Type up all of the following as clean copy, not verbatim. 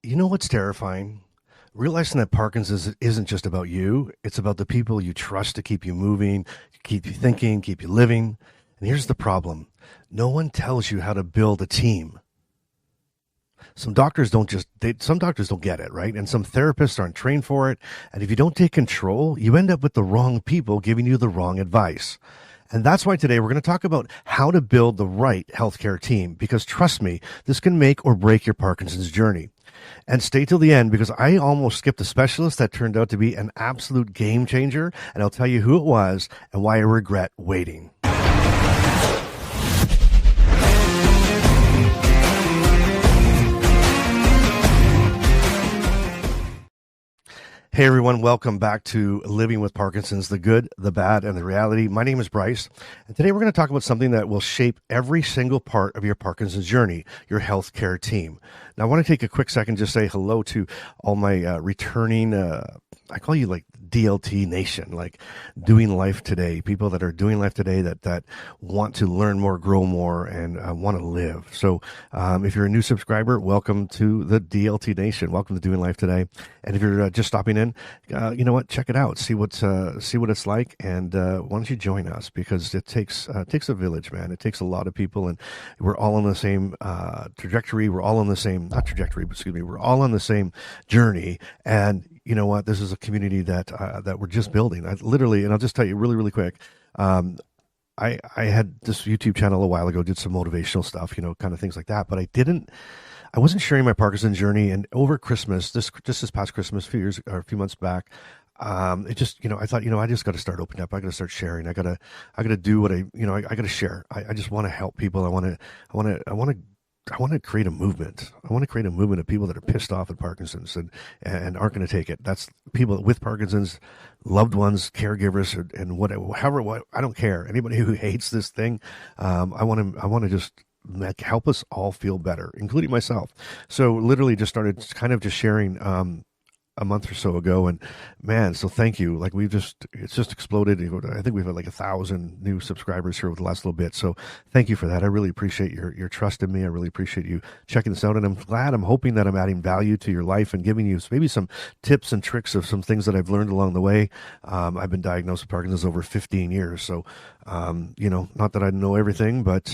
You know what's terrifying? Realizing that Parkinson's isn't just about you, it's about the people you trust to keep you moving, keep you thinking, keep you living. And here's the problem: no one tells you how to build a team. Some doctors don't get it, right? And some therapists aren't trained for it. And if you don't take control, you end up with the wrong people giving you the wrong advice. And that's why today we're going to talk about how to build the right healthcare team, because trust me, this can make or break your Parkinson's journey. And stay till the end, because I almost skipped a specialist that turned out to be an absolute game changer. And I'll tell you who it was and why I regret waiting. Hey everyone, welcome back to Living with Parkinson's, the good, the bad, and the reality. My name is Bryce, and today we're going to talk about something that will shape every single part of your Parkinson's journey, your healthcare team. Now, I want to take a quick second to say hello to all my returning, I call you like DLT Nation, like doing life today, people that are doing life today that want to learn more, grow more, and want to live. So if you're a new subscriber, welcome to the DLT Nation. Welcome to Doing Life Today. And if you're just stopping in, you know what? Check it out. See what it's like, and why don't you join us? Because it takes a village, man. It takes a lot of people, and we're all on the same trajectory. We're all on the same not trajectory, but excuse me. We're all on the same journey, and you know what? This is a community that we're just building. I literally, and I'll just tell you really, really quick. I had this YouTube channel a while ago, did some motivational stuff, kind of things like that. But I wasn't sharing my Parkinson's journey. And over Christmas, this past Christmas, a few months back, it just, I thought, I just got to start opening up. I got to start sharing. I got to do what I got to share. I just want to help people. I want to create a movement. I want to create a movement of people that are pissed off at Parkinson's and aren't going to take it. That's people with Parkinson's, loved ones, caregivers, and whatever. I don't care. Anybody who hates this thing, I want to just help us all feel better, including myself. So literally just started kind of just sharing a month or so ago, and man, so thank you. Like it's just exploded. I think we've had like 1,000 new subscribers here over the last little bit. So thank you for that. I really appreciate your trust in me. I really appreciate you checking this out, and I'm hoping that I'm adding value to your life and giving you maybe some tips and tricks of some things that I've learned along the way. I've been diagnosed with Parkinson's over 15 years, so not that I know everything, but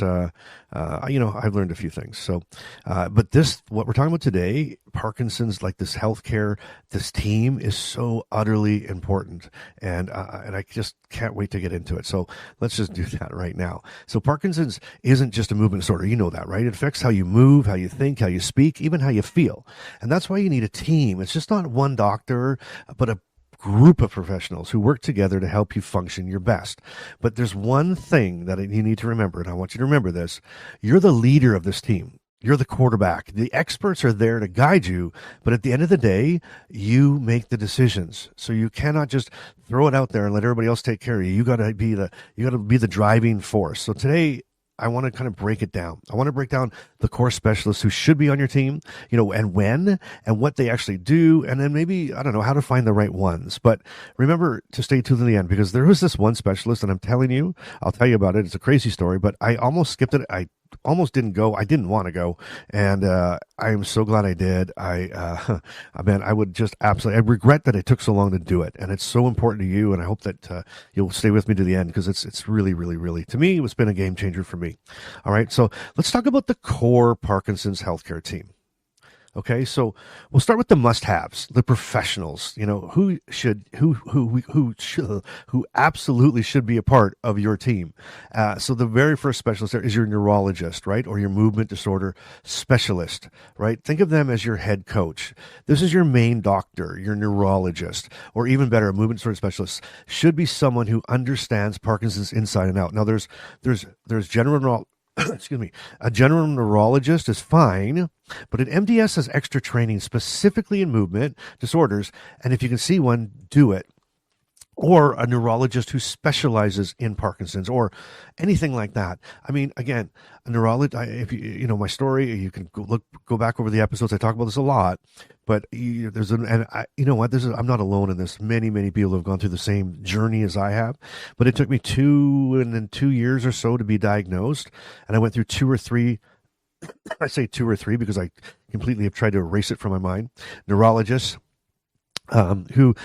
I've learned a few things. So, but what we're talking about today, Parkinson's, like this healthcare, this team is so utterly important, and I just can't wait to get into it. So let's just do that right now. So Parkinson's isn't just a movement disorder. You know that, right? It affects how you move, how you think, how you speak, even how you feel. And that's why you need a team. It's just not one doctor, but a group of professionals who work together to help you function your best. But there's one thing that you need to remember, and I want you to remember this. You're the leader of this team. You're the quarterback. The experts are there to guide you, but at the end of the day, you make the decisions. So you cannot just throw it out there and let everybody else take care of you. You got to be the driving force. So today, I want to kind of break it down. I want to break down the core specialists who should be on your team, and when, and what they actually do, and then maybe, I don't know, how to find the right ones. But remember to stay tuned to the end, because there was this one specialist, and I'm telling you, I'll tell you about it. It's a crazy story, but I almost skipped it. I almost didn't go. I didn't want to go, and I am so glad I did. Man, I would just absolutely. I regret that it took so long to do it, and it's so important to you. And I hope that you'll stay with me to the end, because it's really, really, really, to me, it's been a game changer for me. All right, so let's talk about the core Parkinson's healthcare team. Okay, so we'll start with the must-haves, the professionals, who absolutely should be a part of your team. So the very first specialist there is your neurologist, right? Or your movement disorder specialist, right? Think of them as your head coach. This is your main doctor, your neurologist, or even better, a movement disorder specialist should be someone who understands Parkinson's inside and out. Now there's general excuse me, a general neurologist is fine, but an MDS has extra training specifically in movement disorders, and if you can see one, do it. Or a neurologist who specializes in Parkinson's or anything like that. I mean, again, a neurologist, if you know my story, you can go back over the episodes. I talk about this a lot, but you know what? I'm not alone in this. Many, many people have gone through the same journey as I have, but it took me 2 years or so to be diagnosed. And I went through 2 or 3 I say two or three because I completely have tried to erase it from my mind. Neurologists, who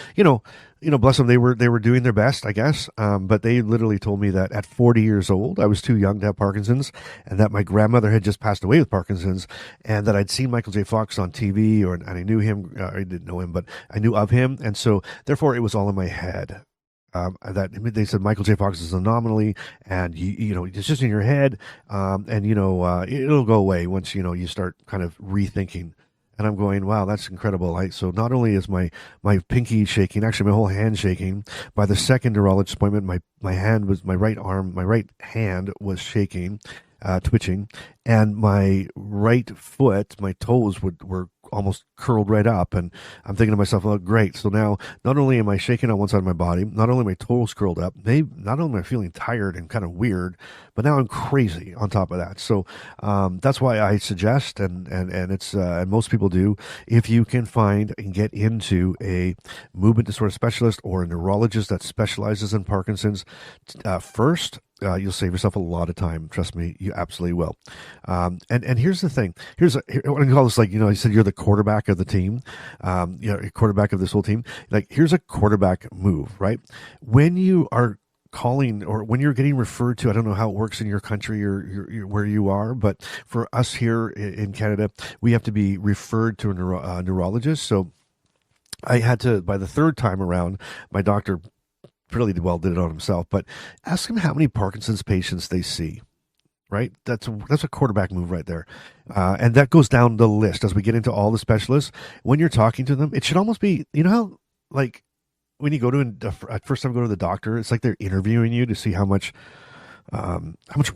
bless them, they were doing their best, I guess. But they literally told me that at 40 years old, I was too young to have Parkinson's, and that my grandmother had just passed away with Parkinson's, and that I'd seen Michael J. Fox on TV, and I knew him. I didn't know him, but I knew of him, and so therefore it was all in my head. That they said Michael J. Fox is an anomaly, and it's just in your head, and it'll go away once you start kind of rethinking. And I'm going, wow, that's incredible. So not only is my pinky shaking, actually my whole hand shaking. By the second neurologist appointment, my right hand was shaking, twitching, and my right foot, my toes were almost curled right up. And I'm thinking to myself, oh, great. So now not only am I shaking on one side of my body, not only my toes curled up, not only am I feeling tired and kind of weird, but now I'm crazy on top of that. So that's why I suggest, and it's and most people do, if you can find and get into a movement disorder specialist or a neurologist that specializes in Parkinson's first. You'll save yourself a lot of time. Trust me, you absolutely will. And here's the thing. What I call this, you said you're the quarterback of the team. Quarterback of this whole team. Like, here's a quarterback move, right? When you are calling, or when you're getting referred to, I don't know how it works in your country or where you are, but for us here in Canada, we have to be referred to a neurologist. So I had to, by the third time around, my doctor really well did it on himself, but ask him how many Parkinson's patients they see. Right? That's a quarterback move right there. And that goes down the list as we get into all the specialists. When you're talking to them, it should almost be, how, like, when you go to, at first time go to the doctor, it's like they're interviewing you to see how much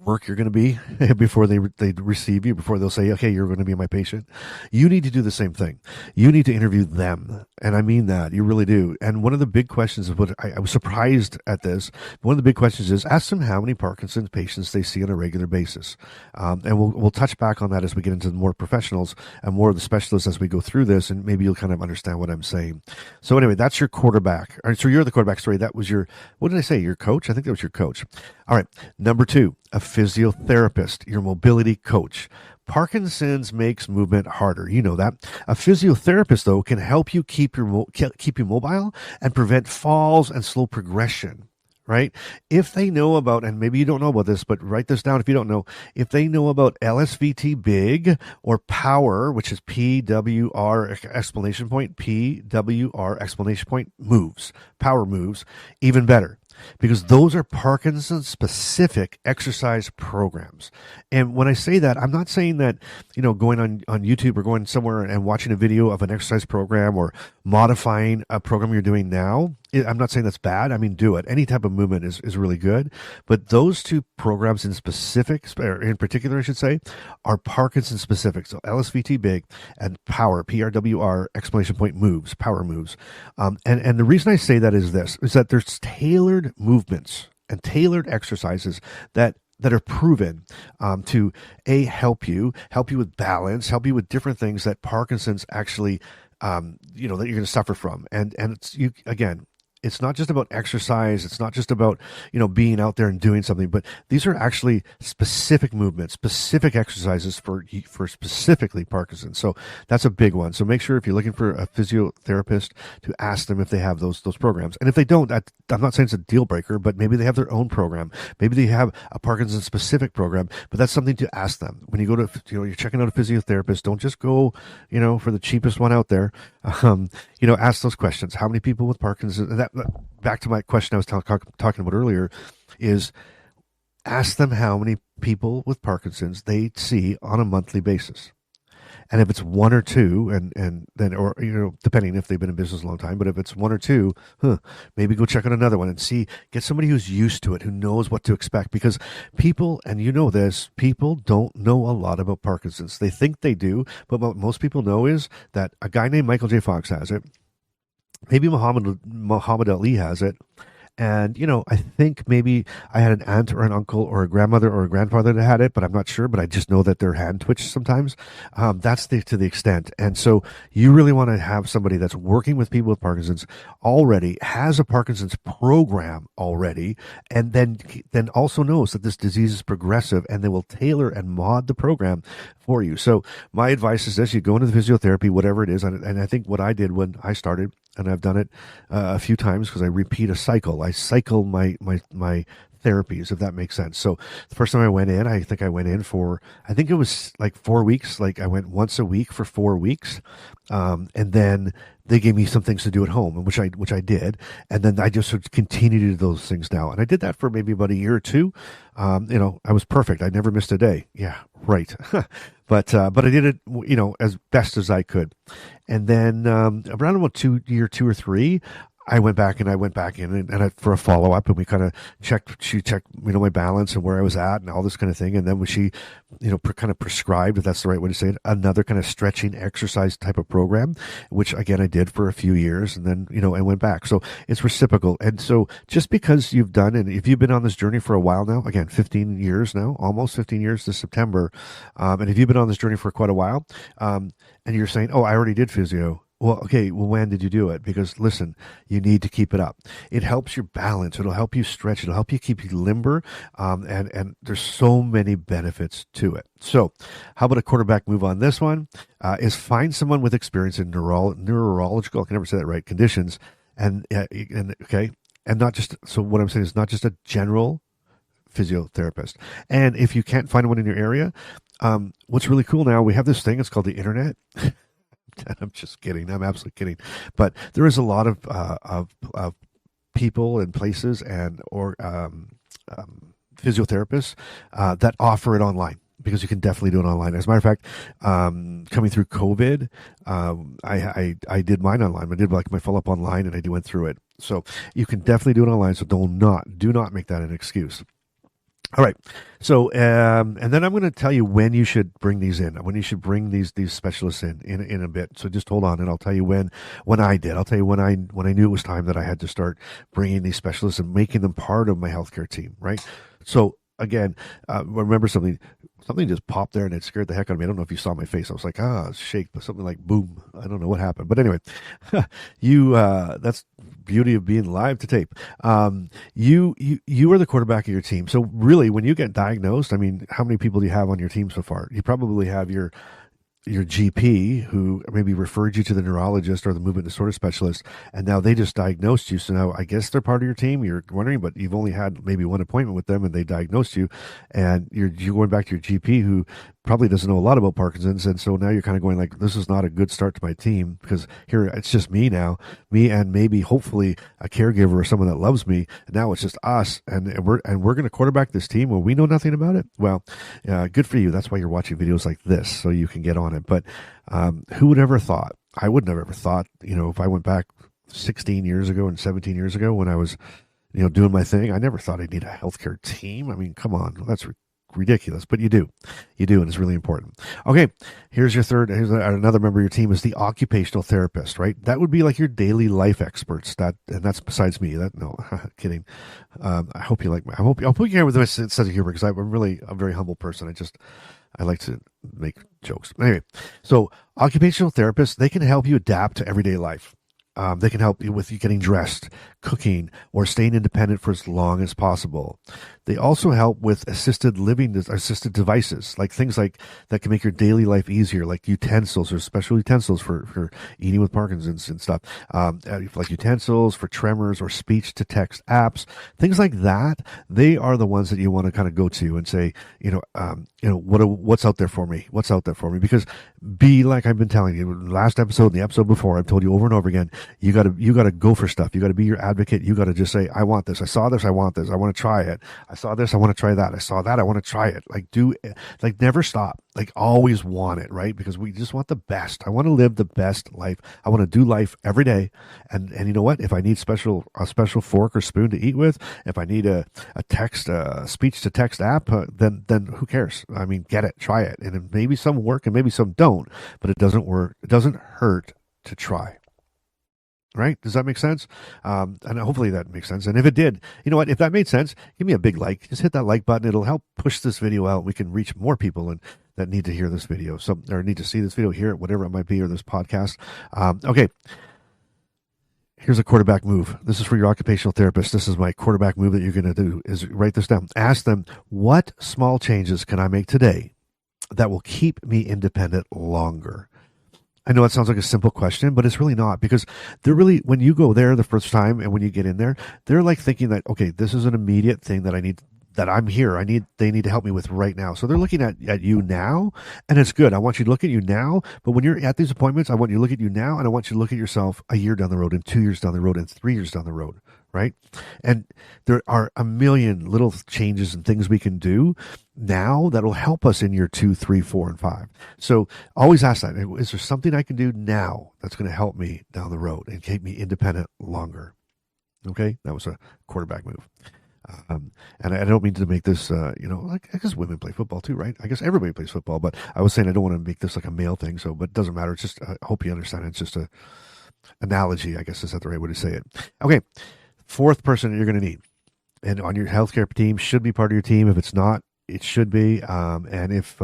work you're going to be before they receive you, before they'll say, okay, you're going to be my patient. You need to do the same thing. You need to interview them. And I mean that. You really do. And one of the big questions is what I was surprised at this. One of the big questions is ask them how many Parkinson's patients they see on a regular basis. And we'll touch back on that as we get into more professionals and more of the specialists as we go through this, and maybe you'll kind of understand what I'm saying. So anyway, that's your quarterback. All right, so you're the quarterback. Sorry, that was what did I say? Your coach? I think that was your coach. All right. Number 2, a physiotherapist, your mobility coach. Parkinson's makes movement harder. You know that. A physiotherapist, though, can help you keep you mobile and prevent falls and slow progression. Right? If they know about, and maybe you don't know about this, but write this down if you don't know, if they know about LSVT big or power, which is PWR exclamation point, PWR exclamation point moves, power moves, even better. Because those are Parkinson's specific exercise programs. And when I say that, I'm not saying that, going on YouTube or going somewhere and watching a video of an exercise program or modifying a program you're doing now. I'm not saying that's bad. I mean, do it. Any type of movement is really good. But those two programs in particular, I should say, are Parkinson specific. So LSVT big and power, PRWR, exclamation point moves, power moves. And the reason I say that is that there's tailored movements and tailored exercises that are proven to help you with balance, help you with different things that Parkinson's actually, that you're going to suffer from. And it's not just about exercise. It's not just about, being out there and doing something, but these are actually specific movements, specific exercises for specifically Parkinson's. So that's a big one. So make sure if you're looking for a physiotherapist to ask them if they have those programs. And if they don't, I'm not saying it's a deal breaker, but maybe they have their own program. Maybe they have a Parkinson's specific program, but that's something to ask them. When you go to, you're checking out a physiotherapist, don't just go, for the cheapest one out there. Ask those questions. How many people with Parkinson's? And that, back to my question I was talking about earlier, is ask them how many people with Parkinson's they see on a monthly basis. And if it's one or two, and then, or, depending if they've been in business a long time, but if it's one or two, maybe go check out another one and get somebody who's used to it, who knows what to expect. Because people, and people don't know a lot about Parkinson's. They think they do, but what most people know is that a guy named Michael J. Fox has it. Maybe Muhammad Ali has it. And, I think maybe I had an aunt or an uncle or a grandmother or a grandfather that had it, but I'm not sure. But I just know that their hand twitches sometimes. That's to the extent. And so you really want to have somebody that's working with people with Parkinson's already, has a Parkinson's program already, and then also knows that this disease is progressive, and they will tailor and mod the program for you. So my advice is this: you go into the physiotherapy, whatever it is. And I think what I did when I started, and I've done it a few times because I repeat a cycle. I cycle my therapies, if that makes sense. So the first time I went in, I think I went in for, I think it was like 4 weeks. Like I went once a week for 4 weeks. And then they gave me some things to do at home, which I did. And then I just sort of continue to do those things now. And I did that for maybe about a year or two. I was perfect. I never missed a day. Yeah, right. But I did it, as best as I could. And then around about year two or three, I went back in for a follow up, and we kind of she checked, my balance and where I was at and all this kind of thing. And then when she, kind of prescribed, if that's the right way to say it, another kind of stretching exercise type of program, which again, I did for a few years, and then, I went back. So it's reciprocal. And so just because you've done, and if you've been on this journey for a while now, again, 15 years now, almost 15 years this September. And if you've been on this journey for quite a while, and you're saying, oh, I already did physio. Well, okay, when did you do it? Because listen, you need to keep it up. It helps your balance. It'll help you stretch. It'll help you keep you limber. And there's so many benefits to it. So how about a quarterback move on this one? Is find someone with experience in neurological, I can never say that right, conditions. And not just, so what I'm saying is not just a general physiotherapist. And if you can't find one in your area, what's really cool now, we have this thing, it's called the internet. I'm just kidding. I'm absolutely kidding. But there is a lot of people and places or physiotherapists that offer it online, because you can definitely do it online. As a matter of fact, coming through COVID, I did mine online. I did like my follow-up online, and I went through it. So you can definitely do it online. So do not make that an excuse. All right. So, and then I'm going to tell you when you should bring these in, when you should bring these specialists in a bit. So just hold on, and I'll tell you when I did. I'll tell you when I knew it was time that I had to start bringing these specialists and making them part of my healthcare team. Right. So again, remember something just popped there, and it scared the heck out of me. I don't know if you saw my face. I was like, shake, but something like boom. I don't know what happened, but anyway, that's beauty of being live to tape. You are the quarterback of your team. So really, when you get diagnosed, I mean, how many people do you have on your team so far? You probably have your GP, who maybe referred you to the neurologist or the movement disorder specialist, and now they just diagnosed you. So now I guess they're part of your team. You're wondering, but you've only had maybe one appointment with them, and they diagnosed you, and you're going back to your GP, who probably doesn't know a lot about Parkinson's. And so now you're kind of going like, this is not a good start to my team, because here it's just me now, and maybe hopefully a caregiver or someone that loves me. And now it's just us, and we're going to quarterback this team when we know nothing about it. Well, good for you. That's why you're watching videos like this, so you can get on it. But who would ever thought? I would never ever thought, if I went back 16 years ago and 17 years ago when I was, doing my thing, I never thought I'd need a healthcare team. I mean, come on, that's ridiculous, but you do, and it's really important. Okay, here's another member of your team is the occupational therapist, right? That would be like your daily life experts. And that's besides me. No, kidding. I hope you like I'll put you here with a sense of humor, because I'm a very humble person. I like to make jokes. Anyway, so occupational therapists, they can help you adapt to everyday life. They can help you with you getting dressed, cooking, or staying independent for as long as possible. They also help with assisted devices, like things like that can make your daily life easier, like utensils or special utensils for eating with Parkinson's and stuff, like utensils for tremors or speech to text apps, things like that. They are the ones that you want to kind of go to and say, what's out there for me? What's out there for me? Because like I've been telling you, last episode and the episode before, I've told you over and over again, you gotta go for stuff. You gotta be your advocate. You gotta just say, I want this. I saw this. I want this. I want to try it. I saw this. I want to try that. I saw that. I want to try it. Never stop. Always want it, right? Because we just want the best. I want to live the best life. I want to do life every day. And you know what? If I need a special fork or spoon to eat with, if I need a speech to text app, then who cares? I mean, get it, try it. And maybe some work and maybe some don't, but it doesn't work. It doesn't hurt to try. Right? Does that make sense? And hopefully that makes sense. And if it did, you know what? If that made sense, give me a big like. Just hit that like button. It'll help push this video out. We can reach more people and that need to hear this video, or need to see this video, hear it, whatever it might be, or this podcast. Okay. Here's a quarterback move. This is for your occupational therapist. This is my quarterback move that you're going to do is write this down. Ask them, what small changes can I make today that will keep me independent longer? I know it sounds like a simple question, but it's really not, because they're really, when you go there the first time and when you get in there, they're like thinking that, okay, this is an immediate thing that I need, that I'm here. They need to help me with right now. So they're looking at you now, and it's good. I want you to look at you now, but when you're at these appointments, I want you to look at you now, and I want you to look at yourself a year down the road, and 2 years down the road, and 3 years down the road, right? And there are a million little changes and things we can do now that will help us in year 2, 3, 4, and 5. So always ask that. Is there something I can do now that's going to help me down the road and keep me independent longer? Okay, that was a quarterback move. And I don't mean to make this, like, I guess women play football too, right? I guess everybody plays football, but I was saying I don't want to make this like a male thing. So, but it doesn't matter. It's just, I hope you understand. It's just a analogy, I guess is that the right way to say it. Okay. Fourth person that you're going to need, and on your healthcare team, should be part of your team. If it's not, it should be. And if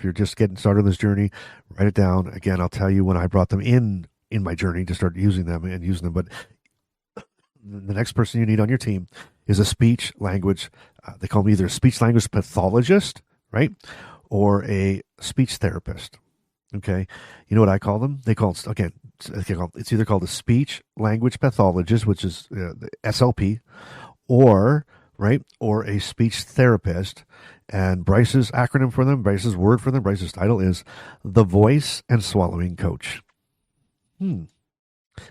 you're just getting started on this journey, write it down. Again, I'll tell you when I brought them in my journey to start using them. But the next person you need on your team is a speech language. They call them either a speech language pathologist, right, or a speech therapist. Okay, you know what I call them? It's either called a speech language pathologist, which is the SLP, or a speech therapist. And Bryce's acronym for them, Bryce's word for them, Bryce's title is the voice and swallowing coach. The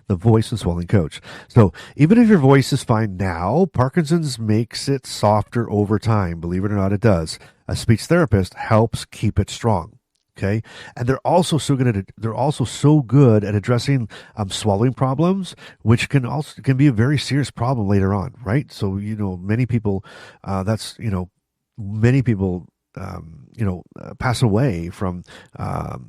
voice and swallowing coach. So even if your voice is fine now, Parkinson's makes it softer over time. Believe it or not, it does. A speech therapist helps keep it strong. Okay, and they're also so good at addressing swallowing problems, which can be a very serious problem later on, right? So many people pass away from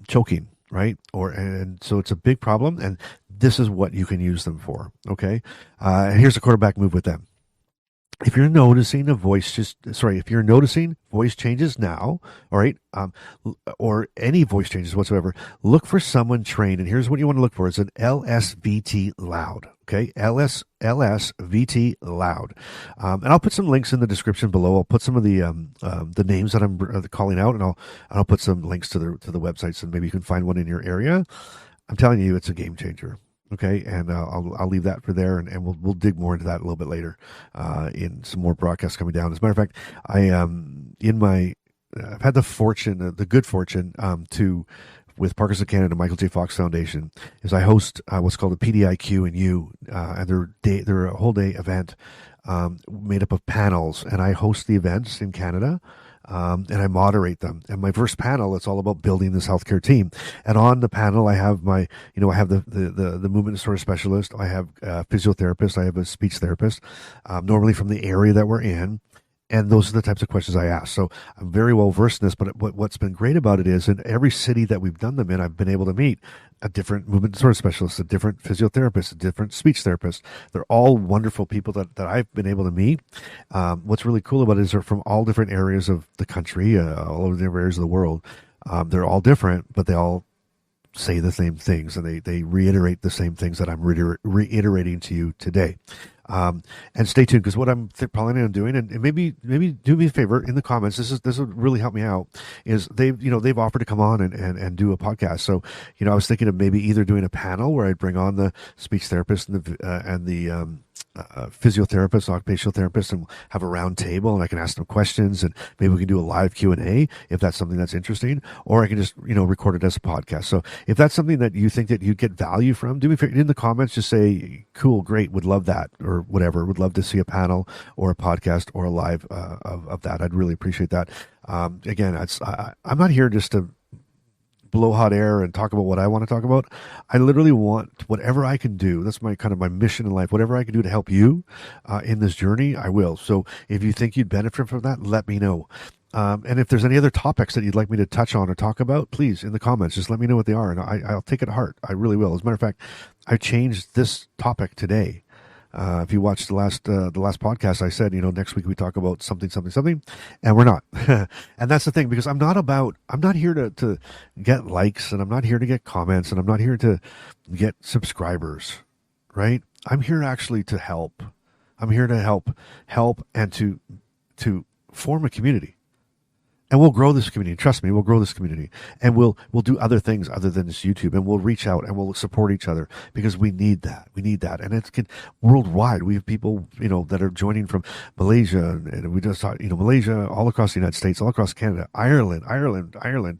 choking, right? And so it's a big problem, and this is what you can use them for. Okay, here's a quarterback move with them. If you're noticing voice changes now, all right, or any voice changes whatsoever, look for someone trained. And here's what you want to look for: is an LSVT loud. Okay, LSVT loud. And I'll put some links in the description below. I'll put some of the names that I'm calling out, and I'll put some links to the websites, and maybe you can find one in your area. I'm telling you, it's a game changer. Okay, and I'll leave that for there, and we'll dig more into that a little bit later in some more broadcasts coming down. As a matter of fact, I've had the good fortune to, with Parkinson Canada, Michael J. Fox Foundation, is I host what's called a PDIQ and U, and they're a whole day event made up of panels, and I host the events in Canada. And I moderate them. And my first panel, it's all about building this healthcare team. And on the panel, I have I have the movement disorder specialist. I have a physiotherapist. I have a speech therapist, normally from the area that we're in. And those are the types of questions I ask. So I'm very well versed in this, but what's been great about it is in every city that we've done them in, I've been able to meet a different movement disorder specialist, a different physiotherapist, a different speech therapist. They're all wonderful people that I've been able to meet. What's really cool about it is they're from all different areas of the country, all over different areas of the world. They're all different, but they all say the same things, and they reiterate the same things that I'm reiterating to you today. And stay tuned, because what I'm planning on doing, and maybe do me a favor in the comments. This would really help me out. Is they've offered to come on and do a podcast. So I was thinking of maybe either doing a panel where I'd bring on the speech therapist and the physiotherapist, occupational therapist, and have a round table, and I can ask them questions, and maybe we can do a live Q&A if that's something that's interesting, or I can just record it as a podcast. So if that's something that you think that you'd get value from, do me a favor, in the comments, just say cool, great, would love that, or whatever, would love to see a panel or a podcast or a live of that. I'd really appreciate that. Again, I'm not here just to blow hot air and talk about what I want to talk about. I literally want whatever I can do. That's my mission in life. Whatever I can do to help you in this journey, I will. So if you think you'd benefit from that, let me know. And if there's any other topics that you'd like me to touch on or talk about, please in the comments, just let me know what they are, and I'll take it to heart. I really will. As a matter of fact, I changed this topic today. If you watched the last podcast, I said, next week we talk about something, something, something, and we're not. And that's the thing, because I'm not here to get likes, and I'm not here to get comments, and I'm not here to get subscribers, right? I'm here actually to help. I'm here to help, and to form a community. And we'll grow this community. Trust me, we'll grow this community, and we'll do other things other than just YouTube, and we'll reach out and we'll support each other, because we need that. We need that, and it's worldwide. We have people, that are joining from Malaysia, and we just talked, Malaysia, all across the United States, all across Canada, Ireland,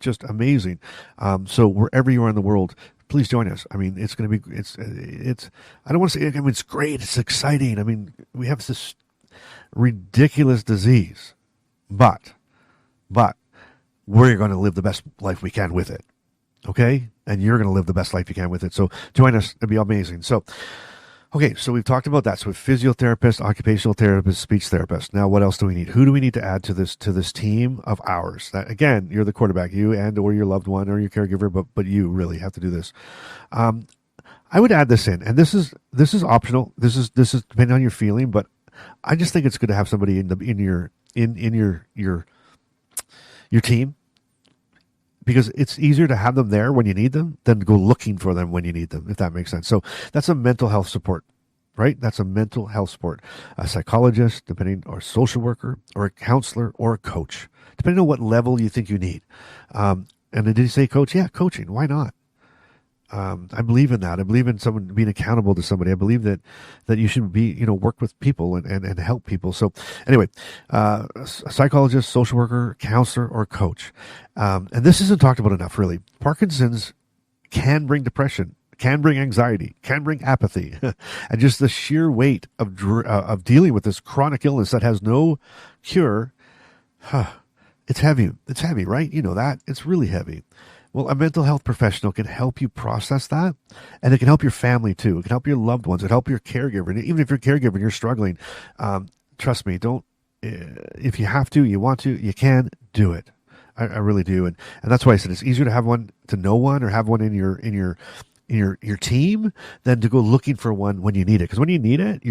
just amazing. So wherever you are in the world, please join us. I mean, it's going to be, it's. I don't want to say. I mean, it's great. It's exciting. I mean, we have this ridiculous disease, but we're going to live the best life we can with it. Okay? And you're going to live the best life you can with it. So join us. It'd be amazing. So, okay. So we've talked about that. So physiotherapist, occupational therapist, speech therapist. Now, what else do we need? Who do we need to add to this team of ours? That, again, you're the quarterback, you or your loved one or your caregiver, but you really have to do this. I would add this in, and this is optional. This is depending on your feeling, but I just think it's good to have somebody in your team, because it's easier to have them there when you need them than to go looking for them when you need them, if that makes sense. So that's a mental health support, right? That's a mental health support. A psychologist, or a social worker, or a counselor, or a coach, depending on what level you think you need. And did you say coach? Yeah, coaching. Why not? I believe in that. I believe in someone being accountable to somebody. I believe that you should be, work with people and help people. So anyway, a psychologist, social worker, counselor, or coach. And this isn't talked about enough, really. Parkinson's can bring depression, can bring anxiety, can bring apathy, and just the sheer weight of dealing with this chronic illness that has no cure. It's heavy. It's heavy, right? You know that. It's really heavy. Well, a mental health professional can help you process that, and it can help your family too. It can help your loved ones. It can help your caregiver. And even if you're a caregiver and you're struggling, trust me, if you have to, you want to, you can do it. I really do. And that's why I said it's easier to have one, to know one, or have one in your team than to go looking for one when you need it. Because when you need it,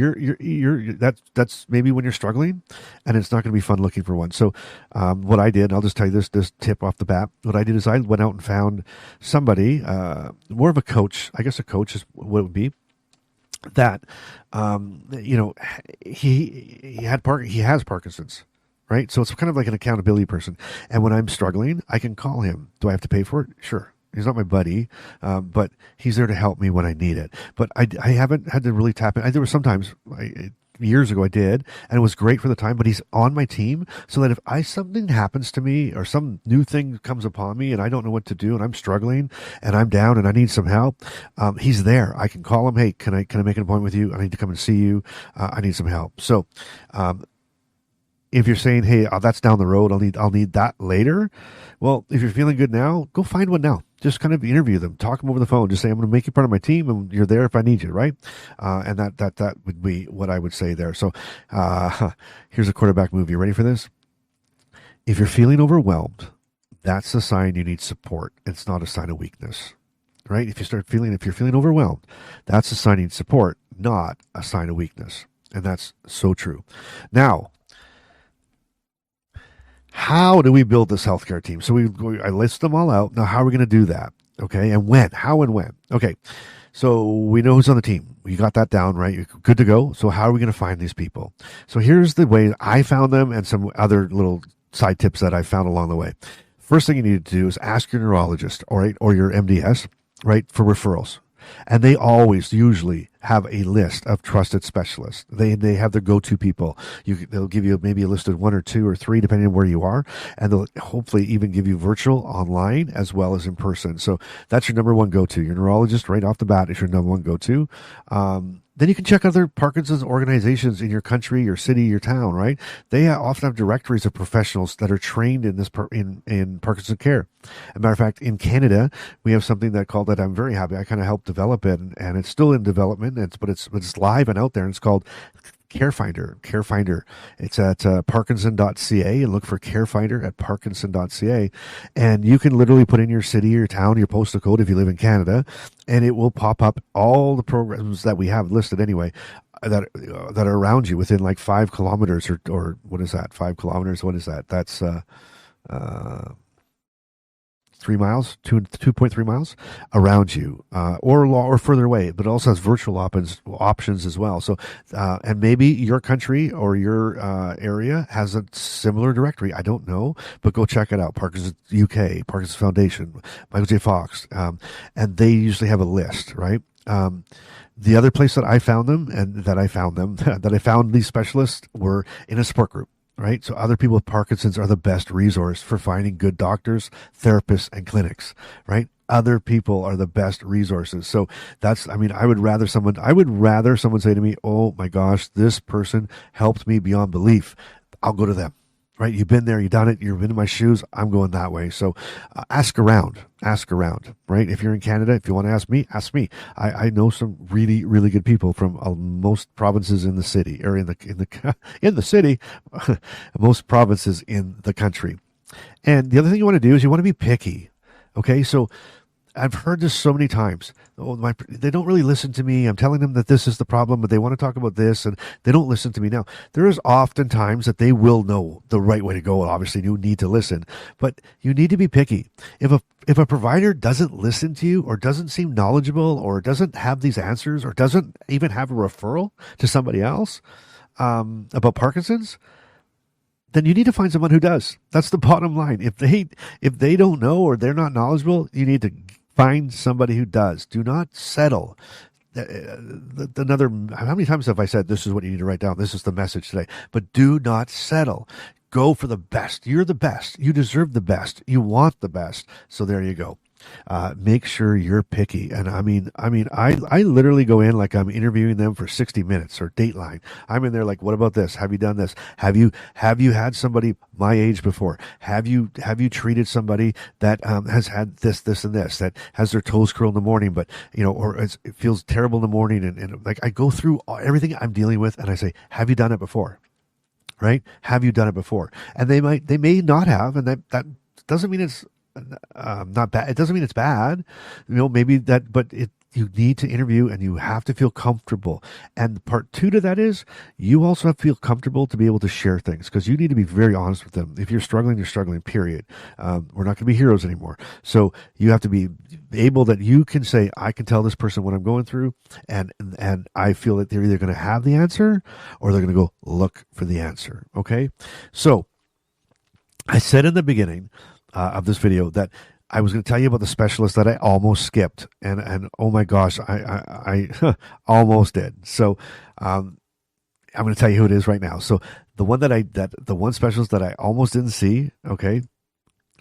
that's maybe when you're struggling, and it's not going to be fun looking for one. So what I did, I'll just tell you this tip off the bat. What I did is I went out and found somebody, more of a coach. I guess a coach is what it would be. That he has Parkinson's. Right. So it's kind of like an accountability person. And when I'm struggling, I can call him. Do I have to pay for it? Sure. He's not my buddy, but he's there to help me when I need it. But I haven't had to really tap in. There were sometimes, years ago I did, and it was great for the time, but he's on my team, so that if something happens to me or some new thing comes upon me and I don't know what to do and I'm struggling and I'm down and I need some help, he's there. I can call him. Hey, can I make an appointment with you? I need to come and see you. I need some help. So, if you're saying, hey, that's down the road, I'll need that later. Well, if you're feeling good now, go find one now. Just kind of interview them, talk them over the phone. Just say, I'm going to make you part of my team, and you're there if I need you, right? And that would be what I would say there. So here's a quarterback move. You ready for this? If you're feeling overwhelmed, that's a sign you need support. It's not a sign of weakness, right? If you're feeling overwhelmed, that's a sign you need support, not a sign of weakness. And that's so true. Now, how do we build this healthcare team? So I list them all out. Now, how are we going to do that? Okay. And when? How and when? Okay. So we know who's on the team. You got that down, right? You're good to go. So how are we going to find these people? So here's the way I found them, and some other little side tips that I found along the way. First thing you need to do is ask your neurologist, or your MDS, right, for referrals. And they always usually have a list of trusted specialists. They have their go-to people. They'll give you maybe a list of 1 or 2 or 3, depending on where you are. And they'll hopefully even give you virtual, online, as well as in person. So that's your number one go-to. Your neurologist right off the bat is your number one go-to. Then you can check other Parkinson's organizations in your country, your city, your town, right? They often have directories of professionals that are trained in this in Parkinson's care. As a matter of fact, in Canada, we have something that I'm very happy. I kind of helped develop it, and it's still in development. But it's live and out there. And it's called Carefinder. It's at parkinson.ca, and look for Carefinder at parkinson.ca. And you can literally put in your city, your town, your postal code if you live in Canada, and it will pop up all the programs that we have listed anyway, that are around you within like 5 kilometers, or what is that? 5 kilometers? What is that? That's 3 miles, 2.3 miles around you, or further away. But it also has virtual options as well. So, and maybe your country or your area has a similar directory. I don't know, but go check it out. Parkinson's UK, Parkinson's Foundation, Michael J. Fox, and they usually have a list, right? The other place that I found them, that I found these specialists, were in a support group. Right? So other people with Parkinson's are the best resource for finding good doctors, therapists, and clinics, right? Other people are the best resources. So I would rather someone say to me, oh my gosh, this person helped me beyond belief. I'll go to them. Right? You've been there, you've done it, you've been in my shoes. I'm going that way. So ask around, right? If you're in Canada, if you want to ask me, ask me. I know some really, really good people from most provinces in the city, or in the city, most provinces in the country. And the other thing you want to do is you want to be picky. Okay. So I've heard this so many times. They don't really listen to me. I'm telling them that this is the problem, but they want to talk about this, and they don't listen to me. Now, there is often times that they will know the right way to go, and obviously you need to listen, but you need to be picky. If a provider doesn't listen to you, or doesn't seem knowledgeable, or doesn't have these answers, or doesn't even have a referral to somebody else about Parkinson's, then you need to find someone who does. That's the bottom line. If they don't know, or they're not knowledgeable, you need to find somebody who does. Do not settle. How many times have I said this is what you need to write down? This is the message today. But do not settle. Go for the best. You're the best. You deserve the best. You want the best. So there you go. Make sure you're picky. And I literally go in like I'm interviewing them for 60 minutes or Dateline. I'm in there like, what about this? Have you done this? Have you had somebody my age before? Have you treated somebody that has had this, and this, that has their toes curled in the morning, but or it feels terrible in the morning, and like I go through everything I'm dealing with, and I say, have you done it before? Right? Have you done it before? And they may not have, and that doesn't mean it's not bad. It doesn't mean it's bad, maybe that, but you need to interview, and you have to feel comfortable. And part 2 to that is you also have to feel comfortable to be able to share things, because you need to be very honest with them. If you're struggling, period. We're not going to be heroes anymore. So you have to be able that you can say, I can tell this person what I'm going through, and I feel that they're either going to have the answer, or they're going to go look for the answer. Okay. So I said in the beginning of this video that I was going to tell you about the specialist that I almost skipped, and oh my gosh, I almost did. So I'm going to tell you who it is right now. So the one specialist that I almost didn't see, okay,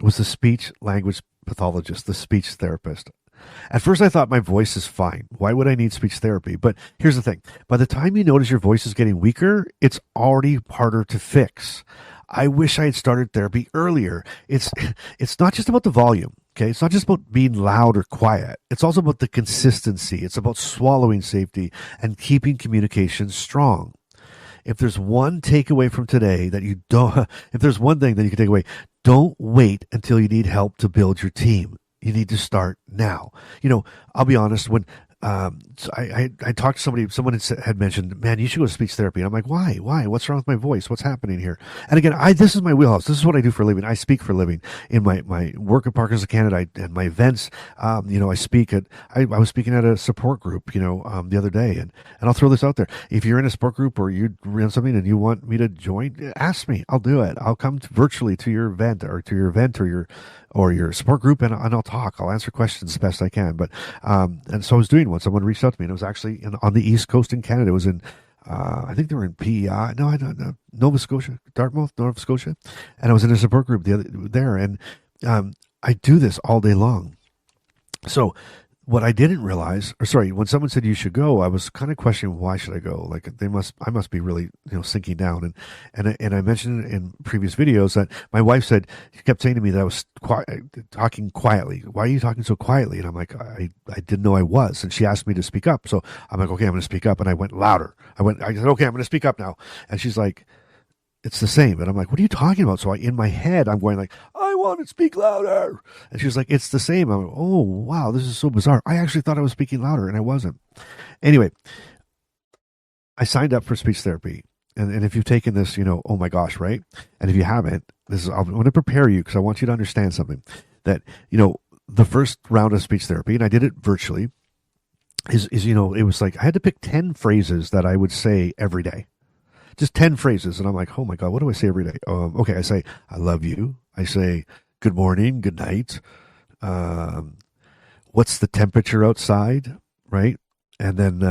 was the speech language pathologist, the speech therapist. At first, I thought my voice is fine. Why would I need speech therapy? But here's the thing: by the time you notice your voice is getting weaker, it's already harder to fix. I wish I had started therapy earlier. It's not just about the volume. Okay. It's not just about being loud or quiet. It's also about the consistency. It's about swallowing safety and keeping communication strong. If there's one takeaway from today if there's one thing that you can take away, don't wait until you need help to build your team. You need to start now. I'll be honest, when so I talked to somebody, someone had mentioned, man, you should go to speech therapy. And I'm like, why? What's wrong with my voice? What's happening here? And again, this is my wheelhouse. This is what I do for a living. I speak for a living in my work at Parkinson's Canada and my events. I speak I was speaking at a support group, the other day, and I'll throw this out there. If you're in a support group or you're in something and you want me to join, ask me. I'll do it. I'll come virtually to your event or your support group, and I'll talk. I'll answer questions as best I can. But and so I was doing one. Someone reached out to me, and it was actually on the East Coast in Canada. It was in I think they were in PEI. No, I don't know. Nova Scotia, Dartmouth, Nova Scotia, and I was in a support group there. And I do this all day long. So what I didn't realize, or sorry, when someone said you should go, I was kind of questioning why should I go? Like I must be really, sinking down. And I mentioned in previous videos that my wife said, she kept saying to me that I was talking quietly. Why are you talking so quietly? And I'm like, I didn't know I was. And she asked me to speak up. So I'm like, okay, I'm going to speak up. And I went louder. I said, okay, I'm going to speak up now. And she's like, it's the same. And I'm like, what are you talking about? So in my head, I'm going like, I want to speak louder. And she was like, it's the same. I'm like, oh, wow, this is so bizarre. I actually thought I was speaking louder and I wasn't. Anyway, I signed up for speech therapy. And if you've taken this, oh my gosh, right? And if you haven't, I'm going to prepare you because I want you to understand something that, the first round of speech therapy, and I did it virtually, is it was like I had to pick 10 phrases that I would say every day. Just 10 phrases. And I'm like, oh my God, what do I say every day? Okay, I say, I love you. I say, good morning, good night. What's the temperature outside? Right. And then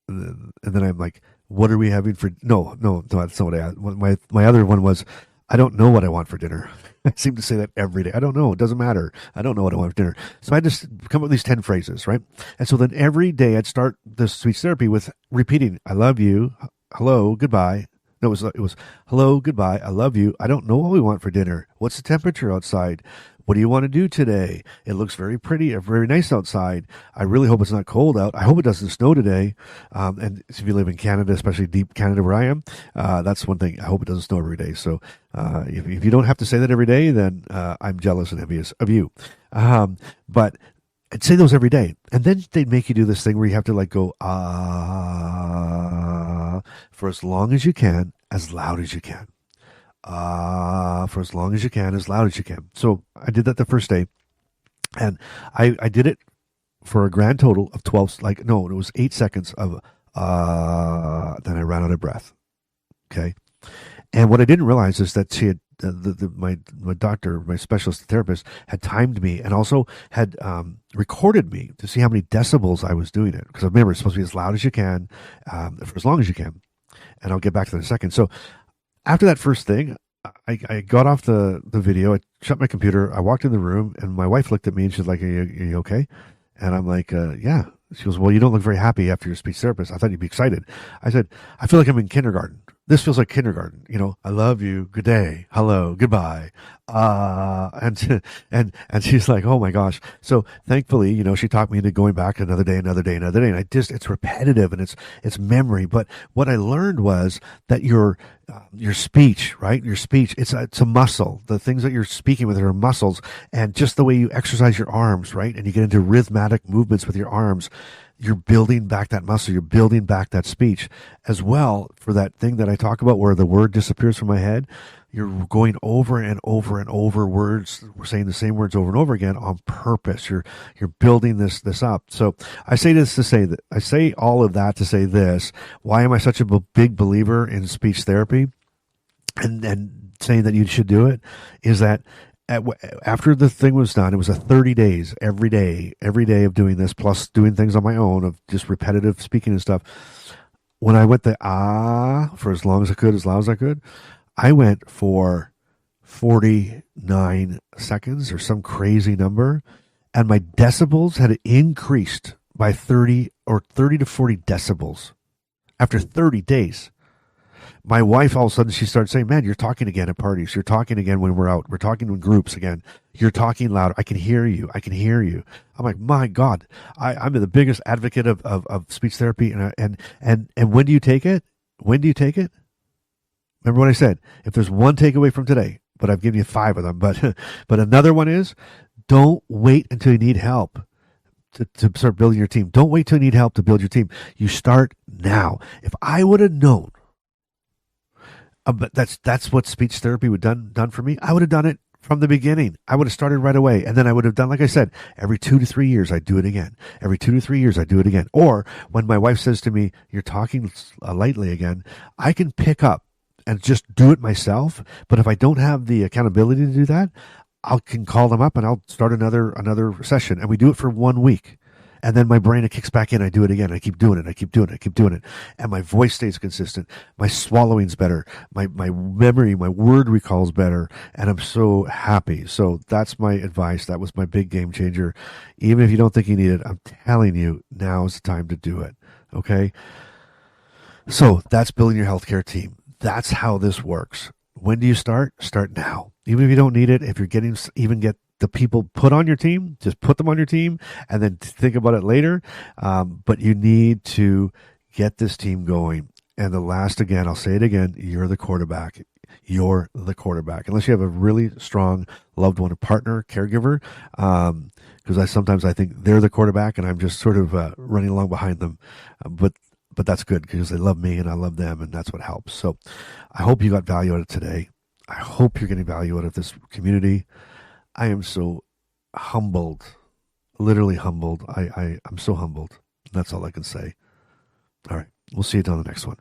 I'm like, what are we having for? No, that's not what I had. My other one was, I don't know what I want for dinner. I seem to say that every day. I don't know. It doesn't matter. I don't know what I want for dinner. So I just come up with these 10 phrases, right? And so then every day I'd start the speech therapy with repeating, I love you. Hello, goodbye. No, it was hello, goodbye. I love you. I don't know what we want for dinner. What's the temperature outside? What do you want to do today? It looks very pretty, very nice outside. I really hope it's not cold out. I hope it doesn't snow today. And if you live in Canada, especially deep Canada where I am, that's one thing. I hope it doesn't snow every day. So if you don't have to say that every day, then I'm jealous and envious of you. But I'd say those every day. And then they'd make you do this thing where you have to like go, for as long as you can, as loud as you can. For as long as you can, as loud as you can. So I did that the first day. And I did it for a grand total of 12, it was 8 seconds of, then I ran out of breath. Okay. And what I didn't realize is that she had, my doctor, my specialist therapist, had timed me and also had recorded me to see how many decibels I was doing it. Because remember, it's supposed to be as loud as you can, for as long as you can. And I'll get back to that in a second. So after that first thing, I got off the video. I shut my computer. I walked in the room, and my wife looked at me and she's like, are you okay? And I'm like, yeah. She goes, well, you don't look very happy after your speech therapist. I thought you'd be excited. I said, I feel like I'm in kindergarten. This feels like kindergarten. I love you. Good day. Hello. Goodbye. And she's like, oh my gosh. So thankfully, she talked me into going back another day. And it's repetitive and it's memory. But what I learned was that your speech, right? Your speech, it's a muscle. The things that you're speaking with are muscles, and just the way you exercise your arms, right? And you get into rhythmic movements with your arms. You're building back that muscle. You're building back that speech as well. For that thing that I talk about where the word disappears from my head, you're going over and over and over words. We're saying the same words over and over again on purpose. You're building this up. So I say this to say that I say all of that to say this. Why am I such a big believer in speech therapy and saying that you should do it? Is that after the thing was done, it was a 30 days, every day of doing this, plus doing things on my own of just repetitive speaking and stuff. When I went for as long as I could, as loud as I could, I went for 49 seconds or some crazy number, and my decibels had increased by 30 to 40 decibels after 30 days. My wife, all of a sudden, she started saying, man, you're talking again at parties. You're talking again when we're out. We're talking in groups again. You're talking loud. I can hear you. I'm like, my God, I'm the biggest advocate of speech therapy. And when do you take it? Remember what I said? If there's one takeaway from today, but I've given you 5 of them, but another one is, don't wait until you need help to start building your team. Don't wait till you need help to build your team. You start now. If I would have known, but that's what speech therapy would done for me. I would have done it from the beginning. I would have started right away. And then I would have done, like I said, every 2 to 3 years, I'd do it again. Every 2 to 3 years, I'd do it again. Or when my wife says to me, you're talking lightly again, I can pick up and just do it myself. But if I don't have the accountability to do that, I can call them up and I'll start another session. And we do it for 1 week. And then my brain, it kicks back in. I do it again. I keep doing it. I keep doing it. I keep doing it. And my voice stays consistent. My swallowing's better. My memory, my word recall's better. And I'm so happy. So that's my advice. That was my big game changer. Even if you don't think you need it, I'm telling you, now is the time to do it. Okay? So that's building your healthcare team. That's how this works. When do you start? Start now. Even if you don't need it, if you're get the people put on your team, just put them on your team and then think about it later. But you need to get this team going. And the last, again, I'll say it again, you're the quarterback. You're the quarterback. Unless you have a really strong loved one, a partner, caregiver, because sometimes I think they're the quarterback and I'm just sort of running along behind them. But that's good because they love me and I love them, and that's what helps. So I hope you got value out of today. I hope you're getting value out of this community. I am so humbled, literally humbled. I'm so humbled. That's all I can say. All right. We'll see you on the next one.